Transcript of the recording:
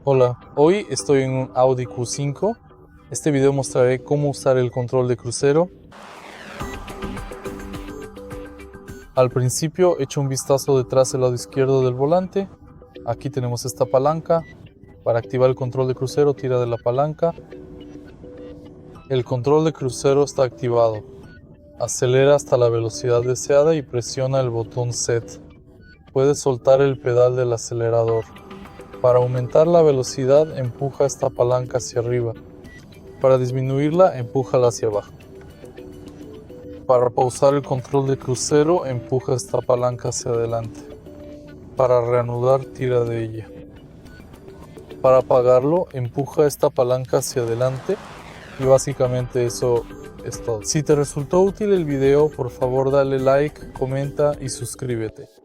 Hola, hoy estoy en un AUDI Q5. Este video mostraré cómo usar el control de crucero. Al principio echo un vistazo detrás del lado izquierdo del volante. Aquí tenemos esta palanca. Para activar el control de crucero, tira de la palanca. El control de crucero está activado. Acelera hasta la velocidad deseada y presiona el botón Set. Puedes soltar el pedal del acelerador. Para aumentar la velocidad, empuja esta palanca hacia arriba. Para disminuirla, empújala hacia abajo. Para pausar el control de crucero, empuja esta palanca hacia adelante. Para reanudar, tira de ella. Para apagarlo, empuja esta palanca hacia adelante. Y básicamente eso es todo. Si te resultó útil el video, por favor dale like, comenta y suscríbete.